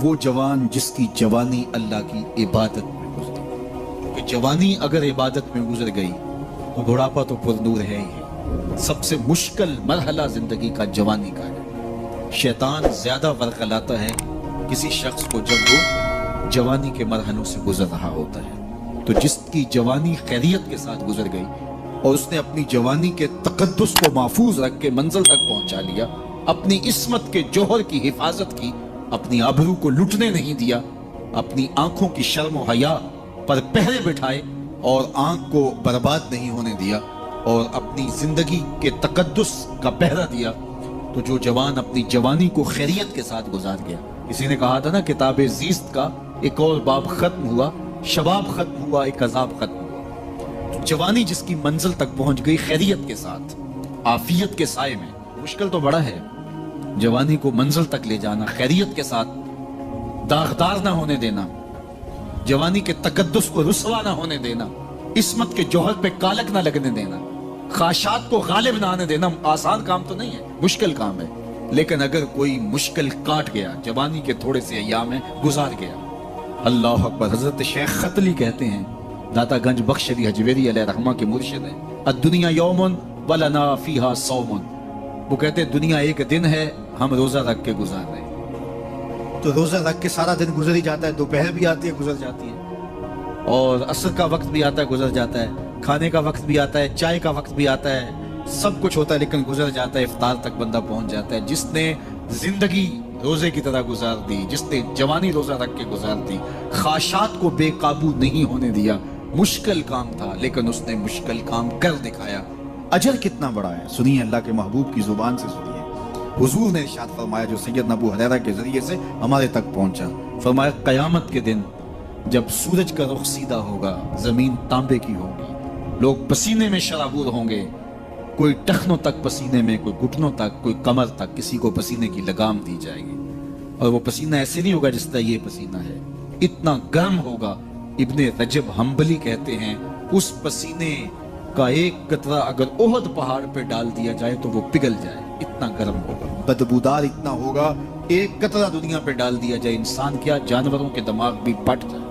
وہ جوان جس کی جوانی اللہ کی عبادت میں گزری. کہ جوانی اگر عبادت میں گزر گئی تو بڑھاپا تو پرنور ہے ہی. سب سے مشکل مرحلہ زندگی کا جوانی کا ہے. شیطان زیادہ ورغلاتا ہے کسی شخص کو جب وہ جوانی کے مرحلوں سے گزر رہا ہوتا ہے. تو جس کی جوانی خیریت کے ساتھ گزر گئی اور اس نے اپنی جوانی کے تقدس کو محفوظ رکھ کے منزل تک پہنچا لیا، اپنی عصمت کے جوہر کی حفاظت کی، اپنی آبرو کو لٹنے نہیں دیا، اپنی آنکھوں کی شرم و حیا پر پہرے بٹھائے اور آنکھ کو برباد نہیں ہونے دیا اور اپنی زندگی کے تقدس کا پہرا دیا، تو جو جوان اپنی جوانی کو خیریت کے ساتھ گزار گیا. کسی نے کہا تھا نا، کتاب زیست کا ایک اور باب ختم ہوا، شباب ختم ہوا، ایک عذاب ختم ہوا. جوانی جس کی منزل تک پہنچ گئی خیریت کے ساتھ، عافیت کے سائے میں. مشکل تو بڑا ہے جوانی کو منزل تک لے جانا، خیریت کے ساتھ، داغدار نہ ہونے دینا، جوانی کے تقدس کو رسوا نہ ہونے دینا، عصمت کے جوہر پہ کالک نہ لگنے دینا، خواہشات کو غالب نہ آنے دینا. آسان کام تو نہیں ہے، مشکل کام ہے. لیکن اگر کوئی مشکل کاٹ گیا، جوانی کے تھوڑے سے ایام میں گزار گیا. اللہ اکبر. حضرت شیخ ختلی کہتے ہیں، داتا گنج بخش علی حجویری علیہ رحمہ کے مرشد ہیں، الدنیا یوم ولنا فیہا صوم. وہ کہتے ہیں دنیا ایک دن ہے، ہم روزہ رکھ کے گزار رہے ہیں. تو روزہ رکھ کے سارا دن گزر ہی جاتا ہے. دوپہر بھی آتی ہے، گزر جاتی ہے، اور عصر کا وقت بھی آتا ہے، گزر جاتا ہے، کھانے کا وقت بھی آتا ہے، چائے کا وقت بھی آتا ہے، سب کچھ ہوتا ہے، لیکن گزر جاتا ہے. افطار تک بندہ پہنچ جاتا ہے. جس نے زندگی روزے کی طرح گزار دی، جس نے جوانی روزہ رکھ کے گزار دی، خواہشات کو بے قابو نہیں ہونے دیا. مشکل کام تھا لیکن اس نے مشکل کام کر دکھایا. اجر کتنا بڑا ہے، سنیے اللہ کے محبوب کی زبان سے سنیے. حضور نے ارشاد فرمایا جو سیدنا ابو ہریرہ کے ذریعے سے ہمارے تک پہنچا. فرمایا قیامت کے دن جب سورج کا رخ سیدھا ہوگا، زمین تانبے کی ہوگی، لوگ پسینے میں شرابور ہوں گے، کوئی ٹخنوں تک پسینے میں، کوئی گھٹنوں تک، کوئی کمر تک، کسی کو پسینے کی لگام دی جائے گی. اور وہ پسینہ ایسے نہیں ہوگا جس طرح یہ پسینہ ہے، اتنا گرم ہوگا. ابن رجب حنبلی کہتے ہیں اس پسینے کا ایک قطرہ اگر احد پہاڑ پہ ڈال دیا جائے تو وہ پگھل جائے، اتنا گرم ہوگا، بدبودار اتنا ہوگا. ایک قطرہ دنیا پہ ڈال دیا جائے، انسان کیا جانوروں کے دماغ بھی پھٹ جائے.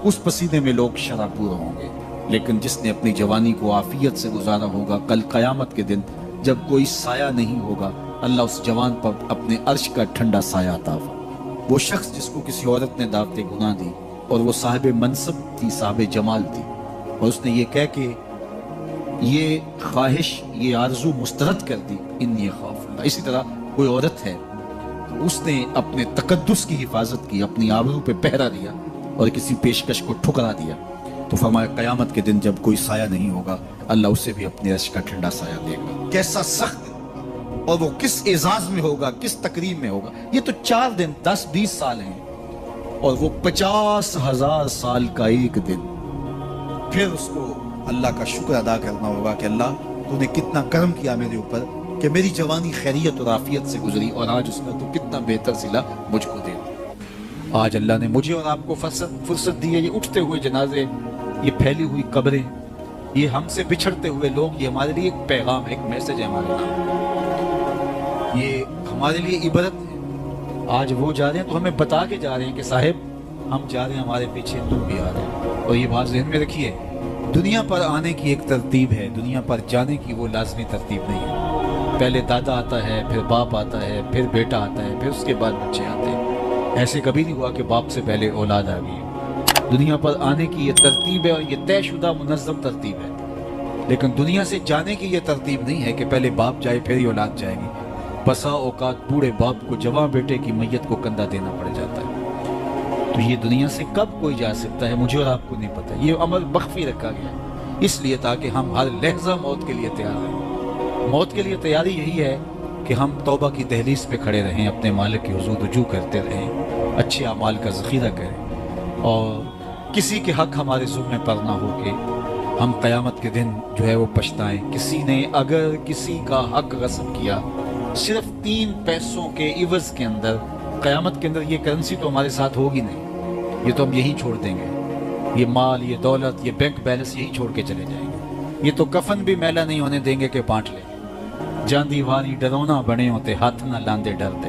اس پسینے میں لوگ شرابور ہوں گے. لیکن جس نے اپنی جوانی کو عافیت سے گزارا ہوگا، کل قیامت کے دن جب کوئی سایہ نہیں ہوگا، اللہ اس جوان پر اپنے عرش کا ٹھنڈا سایہ عطا فرمائے. وہ شخص جس کو کسی عورت نے دعوت گناہ دی اور وہ صاحب منصب تھی، صاحب جمال تھی، اور اس نے یہ کہہ کہ یہ خواہش، یہ آرزو مسترد کر دی، انی خاف اللہ. اسی طرح کوئی عورت ہے، اس نے اپنے تقدس کی حفاظت کی، اپنی آبرو پہ پہرا دیا اور کسی پیشکش کو ٹھکرا دیا، تو فرمایا قیامت کے دن جب کوئی سایہ نہیں ہوگا، اللہ اسے بھی اپنے عرش کا ٹھنڈا سایہ دے گا. کیسا سخت، اور وہ کس اعزاز میں ہوگا، کس تکریم میں ہوگا. یہ تو 4 دن 10-20 سال ہیں، اور وہ 50,000 سال کا ایک دن. پھر اس کو اللہ کا شکر ادا کرنا ہوگا کہ اللہ تو نے کتنا کرم کیا میرے اوپر کہ میری جوانی خیریت اور عافیت سے گزری، اور آج اس کا تو کتنا بہتر صلہ مجھ کو دے. آج اللہ نے مجھے اور آپ کو فرصت دی ہے. یہ اٹھتے ہوئے جنازے، یہ پھیلی ہوئی قبریں، یہ ہم سے بچھڑتے ہوئے لوگ، یہ ہمارے لیے ایک پیغام، ایک میسج ہے ہمارے نام. یہ ہمارے لیے عبرت ہے. آج وہ جا رہے ہیں تو ہمیں بتا کے جا رہے ہیں کہ صاحب ہم جا رہے ہیں، ہمارے پیچھے تم بھی آ رہے ہیں. اور یہ بات ذہن میں رکھیے، دنیا پر آنے کی ایک ترتیب ہے، دنیا پر جانے کی وہ لازمی ترتیب نہیں ہے. پہلے دادا آتا ہے، پھر باپ آتا ہے، پھر بیٹا آتا ہے، پھر اس کے بعد بچے آتے ہیں. ایسے کبھی نہیں ہوا کہ باپ سے پہلے اولاد آ گئی. دنیا پر آنے کی یہ ترتیب ہے، اور یہ طے شدہ منظم ترتیب ہے. لیکن دنیا سے جانے کی یہ ترتیب نہیں ہے کہ پہلے باپ جائے پھر ہی اولاد جائے گی. بسا اوقات بوڑھے باپ کو جوان بیٹے کی میت کو کندھا دینا پڑ جاتا ہے. تو یہ دنیا سے کب کوئی جا سکتا ہے مجھے اور آپ کو نہیں پتہ. یہ عمل مخفی رکھا گیا اس لیے تاکہ ہم ہر لحظہ موت کے لیے تیار رہیں. موت کے لیے تیاری یہی ہے کہ ہم توبہ کی دہلیز پہ کھڑے رہیں، اپنے مالک کے حضور رجوع کرتے رہیں، اچھے اعمال کا ذخیرہ کریں، اور کسی کے حق ہمارے ذمہ پر نہ ہو کہ ہم قیامت کے دن جو ہے وہ پچھتائیں. کسی نے اگر کسی کا حق غصب کیا صرف 3 پیسوں کے عوض کے اندر، قیامت کے اندر یہ کرنسی تو ہمارے ساتھ ہوگی نہیں، یہ تو ہم یہی چھوڑ دیں گے. یہ مال، یہ دولت، یہ بینک بیلنس یہی چھوڑ کے چلے جائیں گے. یہ تو کفن بھی میلا نہیں ہونے دیں گے کہ بانٹ لیں. جاندی واری ڈرونا بنے ہوتے، ہاتھ نہ لاندے ڈرتے.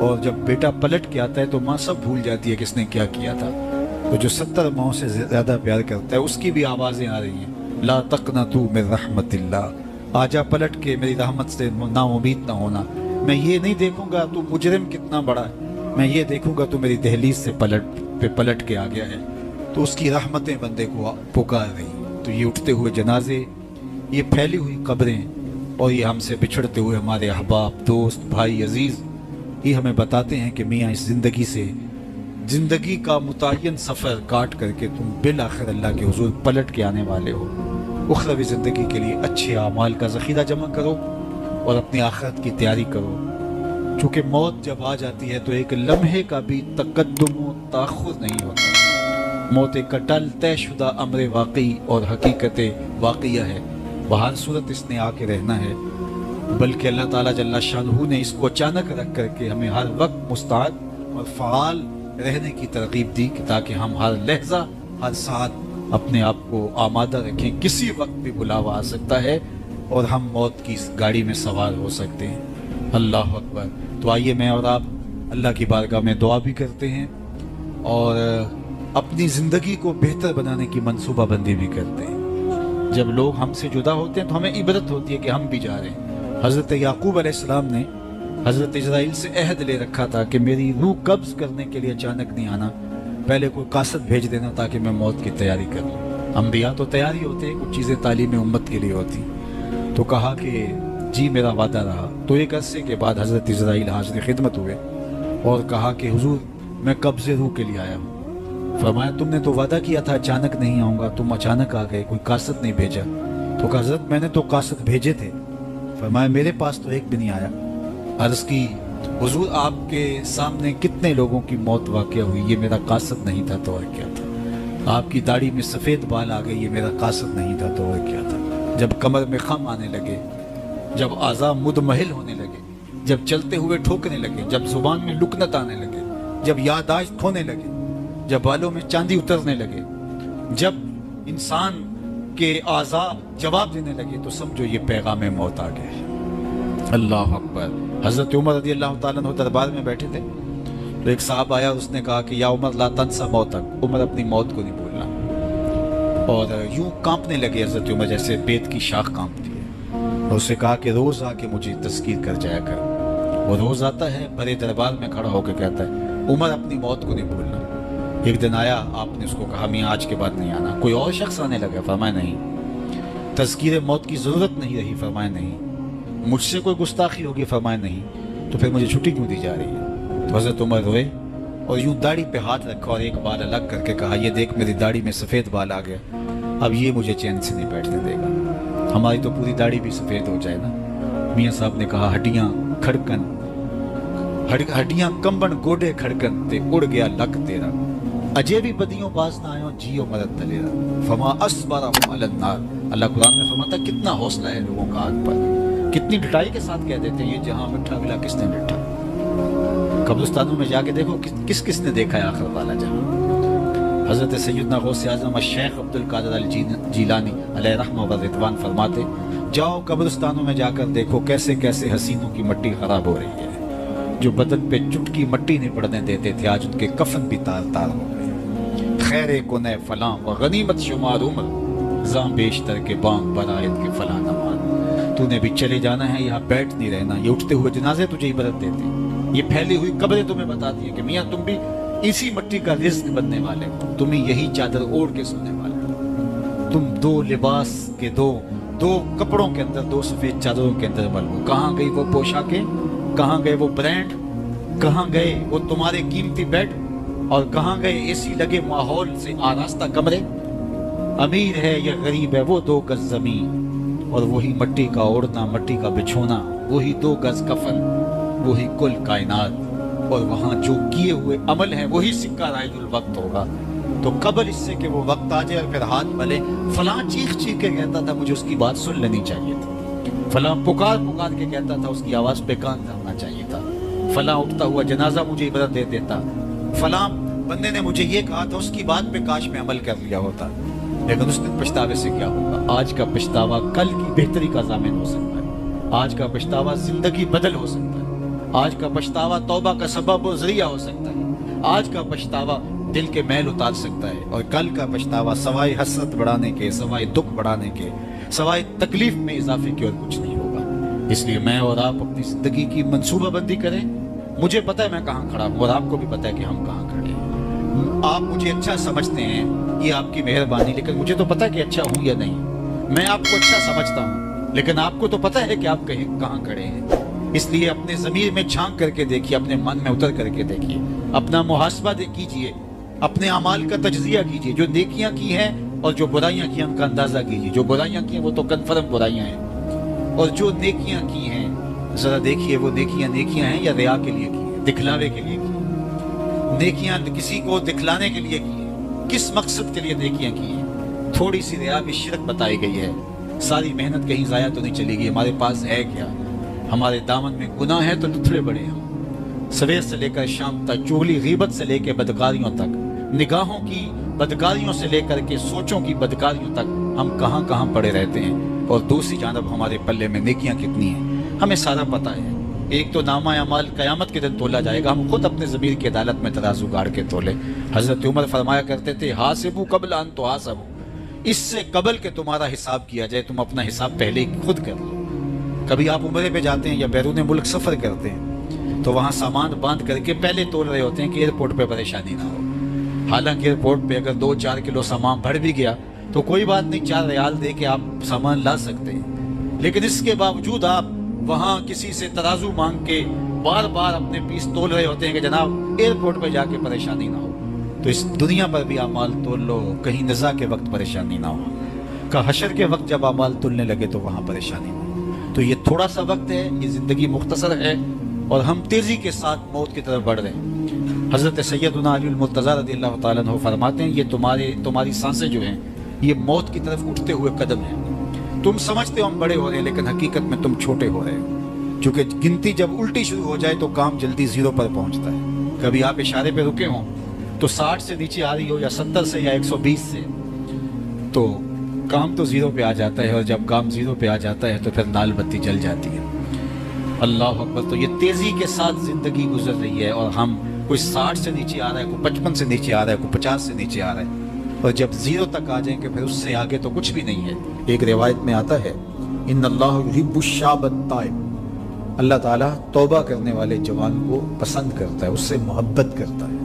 اور جب بیٹا پلٹ کے آتا ہے تو ماں سب بھول جاتی ہے کس نے کیا کیا تھا. تو جو 70 ماؤں سے زیادہ پیار کرتا ہے اس کی بھی آوازیں آ رہی ہیں, لا تقنطوا من رحمت اللہ, آجا پلٹ کے میری رحمت سے نا امید نہ ہونا. میں یہ نہیں دیکھوں گا تو مجرم کتنا بڑا ہے, میں یہ دیکھوں گا تو میری دہلیز سے پلٹ کے آ گیا ہے. تو اس کی رحمتیں بندے کو پکار رہی. تو یہ اٹھتے ہوئے جنازے, یہ پھیلی ہوئی قبریں, اور یہ ہم سے بچھڑتے ہوئے ہمارے احباب, دوست, بھائی, عزیز, یہ ہمیں بتاتے ہیں کہ میاں اس زندگی سے, زندگی کا متعین سفر کاٹ کر کے تم بالآخر اللہ کے حضور پلٹ کے آنے والے ہو. اخروی زندگی کے لیے اچھے اعمال کا ذخیرہ جمع کرو اور اپنی آخرت کی تیاری کرو. چونکہ موت جب آ جاتی ہے تو ایک لمحے کا بھی تقدم و تاخر نہیں ہوتا. موت ایک اٹل طے شدہ امر واقعی اور حقیقت واقعہ ہے. بہر صورت اس نے آ کے رہنا ہے, بلکہ اللہ تعالیٰ جل شانہ نے اس کو اچانک رکھ کر کے ہمیں ہر وقت مستعد اور فعال رہنے کی ترغیب دی, تاکہ ہم ہر لحظہ, ہر ساتھ اپنے آپ کو آمادہ رکھیں. کسی وقت بھی بلاوا آ سکتا ہے اور ہم موت کی اس گاڑی میں سوار ہو سکتے ہیں. اللہ اکبر. تو آئیے میں اور آپ اللہ کی بارگاہ میں دعا بھی کرتے ہیں اور اپنی زندگی کو بہتر بنانے کی منصوبہ بندی بھی کرتے ہیں. جب لوگ ہم سے جدا ہوتے ہیں تو ہمیں عبرت ہوتی ہے کہ ہم بھی جا رہے ہیں. حضرت یعقوب علیہ السلام نے حضرت اسرائیل سے عہد لے رکھا تھا کہ میری روح قبض کرنے کے لیے اچانک نہیں آنا, پہلے کوئی قاصد بھیج دینا تاکہ میں موت کی تیاری کر لوں. انبیاء تو تیاری ہوتے ہیں, کچھ چیزیں تعلیم امت کے لیے ہوتی. تو کہا کہ جی میرا وعدہ رہا. تو ایک عرصے کے بعد حضرت اسرائیل حاضر خدمت ہوئے اور کہا کہ حضور میں قبض روح کے لیے آیا ہوں. فرمایا تم نے تو وعدہ کیا تھا اچانک نہیں آؤں گا, تم اچانک آ گئے, کوئی قاصد نہیں بھیجا. تو کہا حضرت میں نے تو قاصد بھیجے تھے. فرمایا میرے پاس تو ایک بھی نہیں آیا. عرض کی حضور آپ کے سامنے کتنے لوگوں کی موت واقع ہوئی, یہ میرا قاصد نہیں تھا تو اور کیا تھا. آپ کی داڑھی میں سفید بال آ گئے, یہ میرا قاصد نہیں تھا تو اور کیا تھا. جب کمر میں خم آنے لگے, جب اعضاء مدمحل ہونے لگے, جب چلتے ہوئے ٹھوکنے لگے, جب زبان میں لکنت آنے لگے, جب یادداشت کھونے لگے, جب بالوں میں چاندی اترنے لگے, جب انسان کے اعضاء جواب دینے لگے, تو سمجھو یہ پیغام موت آ گیا ہے. اللہ اکبر. حضرت عمر رضی اللہ تعالیٰ عنہ دربار میں بیٹھے تھے تو ایک صاحب آیا, اس نے کہا کہ یا عمر لا تنسا موتک, عمر اپنی موت کو نہیں بھولنا. اور یوں کانپنے لگے حضرت عمر جیسے بیت کی شاخ کانپتی ہے. اور اسے کہا کہ روز آ کے مجھے تذکیر کر جایا کر. وہ روز آتا ہے, بڑے دربار میں کھڑا ہو کے کہتا ہے عمر اپنی موت کو نہیں بھولنا. ایک دن آیا, آپ نے اس کو کہا میاں آج کے بعد نہیں آنا. کوئی اور شخص آنے لگا, فرمایا نہیں. تذکیر موت کی ضرورت نہیں رہی, فرمایا نہیں. مجھ سے کوئی گستاخی ہوگی, فرمایا نہیں. تو پھر مجھے چھٹی کیوں دی جا رہی ہے. تو حضرت عمر روئے اور یوں داڑھی پہ ہاتھ رکھا اور ایک بال الگ کر کے کہا یہ دیکھ میری داڑھی میں سفید بال آ گیا, اب یہ مجھے چین سے نہیں بیٹھنے دے گا. ہماری تو پوری داڑھی بھی سفید ہو جائے نا. میاں صاحب نے کہا ہڈیاں کھڑکن, ہڈیاں کمبن گوڈے کھڑکن تے اڑ گیا لک تیرا, اجے بھی بدیوں باز نہ آئے جیو مدد تلیرا, فما اصبرہم علی النار. اللہ قرآن میں فرماتا کتنا حوصلہ ہے لوگوں کا آگ پر, کتنی ڈٹائی کے ساتھ کہہ دیتے ہیں یہ جہاں مٹھا ملا کس نے ڈٹھا. قبرستانوں میں جا کے دیکھو کس نے دیکھا ہے آخر والا جہاں. حضرت سیدنا غوث اعظم الشیخ عبد القادر الجیلانی علیہ رحمہ و رضوان فرماتے جاؤ قبرستانوں میں جا کر دیکھو کیسے کیسے حسینوں کی مٹی خراب ہو رہی ہے. جو بدن پہ چٹکی مٹی نہیں پڑنے دیتے تھے آج ان کے کفن بھی تار تار ہو گئے. خیر کنے فلاں و غنیمت شمار عمر زاں بیشتر کے بانگ برائت کے فلاں نمان. تو نے بھی چلے جانا ہے, یہاں بیٹھ نہیں رہنا. یہ اٹھتے ہوئے جنازے تجھے عبرت دیتے, یہ پھیلی ہوئی قبریں تمہیں بتاتی ہیں کہ میاں تم بھی اسی مٹی کا رزق بننے والے ہو, تمہیں یہی چادر اوڑھ کے سونے والے ہو. تم دو لباس کے دو کپڑوں کے اندر, دو سفید چادروں کے اندر ملو. کہاں گئی وہ پوشاکیں, کہاں گئے وہ برانڈ, کہاں گئے وہ تمہارے قیمتی بیڈ, اور کہاں گئے اے سی لگے ماحول سے آراستہ کمرے. امیر ہے یا غریب ہے وہ 2 گز زمین, اور وہی مٹی کا اوڑھنا, مٹی کا بچھونا, وہی 2 گز کفن, وہی کل کائنات, اور وہاں جو کیے ہوئے عمل ہیں وہی سکہ رائج الوقت ہوگا. تو قبل اس سے کہ وہ وقت آ جائے اور پھر ہاتھ ملے, فلاں چیخ چیخ کے کہتا تھا مجھے اس کی بات سن لینی چاہیے تھی, فلاں پکار کے کہتا تھا اس کی آواز پہ کان دھرنا چاہیے تھا, فلاں اٹھتا ہوا جنازہ مجھے عبرت دے دیتا, فلاں بندے نے مجھے یہ کہا تھا اس کی بات پہ کاش میں عمل کر لیا ہوتا. لیکن اس دن پچھتاوے سے کیا ہوگا. آج کا پچھتاوا کل کی بہتری کا ضامن ہو سکتا ہے, آج کا پچھتاوا زندگی بدل ہو سکتا ہے. آج کا پچھتاوا توبہ کا سبب و ذریعہ ہو سکتا ہے، آج کا پچھتاوا دل کے میل اتار سکتا ہے، اور کل کا پچھتاوا سوائے حسرت بڑھانے کے، سوائے دکھ بڑھانے کے، سوائے تکلیف میں اضافے کے اور کچھ نہیں ہوگا۔ اس لیے میں اور آپ اپنی زندگی کی منصوبہ بندی کریں۔ مجھے پتہ ہے میں کہاں کھڑا ہوں، اور آپ کو بھی پتہ ہے کہ ہم کہاں کھڑے ہیں۔ آپ مجھے اچھا سمجھتے ہیں، یہ آپ کی مہربانی، لیکن مجھے تو پتہ ہے کہ اچھا ہوں یا نہیں۔ میں آپ کو اچھا سمجھتا ہوں، لیکن آپ کو تو پتہ ہے کہ آپ کہاں کھڑے ہیں۔ اس لیے اپنے ضمیر میں جھانک کر کے دیکھیے، اپنے من میں اتر کر کے دیکھیے، اپنا محاسبہ کیجئے، اپنے اعمال کا تجزیہ کیجئے، جو نیکیاں کی ہیں اور جو برائیاں کی ہیں ان کا اندازہ کیجئے۔ جو برائیاں کی ہیں وہ تو کنفرم برائیاں ہیں، اور جو نیکیاں کی ہیں ذرا دیکھیے وہ نیکیاں ہیں یا ریا کے لیے کی ہیں، دکھلاوے کے لیے کی ہیں۔ نیکیاں کسی کو دکھلانے کے لیے کی ہیں، کس مقصد کے لیے نیکیاں کی ہیں؟ تھوڑی سی ریا میں شرک بتائی گئی ہے، ساری محنت کہیں ضائع تو نہیں چلی گئی، ہمارے پاس ہے کیا؟ ہمارے دامن میں گناہ ہے تو لتھڑے بڑے ہم، سویر سے لے کر شام تک، چغلی غیبت سے لے کے بدکاریوں تک، نگاہوں کی بدکاریوں سے لے کر کے سوچوں کی بدکاریوں تک ہم کہاں کہاں پڑے رہتے ہیں، اور دوسری جانب ہمارے پلے میں نیکیاں کتنی ہیں ہمیں سارا پتہ ہے۔ ایک تو نامہ اعمال قیامت کے دن تولا جائے گا، ہم خود اپنے ضمیر کی عدالت میں ترازو گاڑ کے تولے۔ حضرت عمر فرمایا کرتے تھے، حاسبو قبل ان تحاسبو، اس سے قبل کہ تمہارا حساب کیا جائے تم اپنا حساب پہلے ہی خود کر لو۔ کبھی آپ عمرے پہ جاتے ہیں یا بیرون ملک سفر کرتے ہیں تو وہاں سامان باندھ کر کے پہلے تول رہے ہوتے ہیں کہ ایئرپورٹ پہ پریشانی نہ ہو۔ حالانکہ ایئرپورٹ پہ اگر 2-4 کلو سامان بڑھ بھی گیا تو کوئی بات نہیں، 4 ریال دے کے آپ سامان لا سکتے ہیں، لیکن اس کے باوجود آپ وہاں کسی سے ترازو مانگ کے بار بار اپنے پیس تول رہے ہوتے ہیں کہ جناب ایئرپورٹ پہ جا کے پریشانی نہ ہو۔ تو اس دنیا پر بھی اعمال تول لو، کہیں نزاع کے وقت پریشانی نہ ہو، کہ حشر کے وقت جب اعمال تولنے لگے تو وہاں پریشانی نہ ہو۔ تو یہ تھوڑا سا وقت ہے، یہ زندگی مختصر ہے، اور ہم تیزی کے ساتھ موت کی طرف بڑھ رہے ہیں۔ حضرت سیدنا علی المرتضیٰ رضی اللہ تعالیٰ عنہ فرماتے ہیں، یہ تمہاری سانسیں جو ہیں یہ موت کی طرف اٹھتے ہوئے قدم ہیں۔ تم سمجھتے ہو ہم بڑے ہو رہے ہیں، لیکن حقیقت میں تم چھوٹے ہو رہے ہو، کیونکہ گنتی جب الٹی شروع ہو جائے تو کام جلدی 0 پر پہنچتا ہے۔ کبھی آپ اشارے پہ رکے ہوں تو 60 سے نیچے آ رہی ہو یا 70 سے یا 120 سے، تو کام تو 0 پہ آ جاتا ہے، اور جب کام 0 پہ آ جاتا ہے تو پھر نال بتی جل جاتی ہے۔ اللہ اکبر۔ تو یہ تیزی کے ساتھ زندگی گزر رہی ہے، اور ہم کوئی 60 سے نیچے آ رہا ہے، کوئی 55 سے نیچے آ رہا ہے، کوئی 50 سے نیچے آ رہا ہے، اور جب 0 تک آ جائیں گے پھر اس سے آگے تو کچھ بھی نہیں ہے۔ ایک روایت میں آتا ہے، ان اللہ یحب الشاب التائب، اللہ تعالیٰ توبہ کرنے والے جوان کو پسند کرتا ہے، اس سے محبت کرتا ہے۔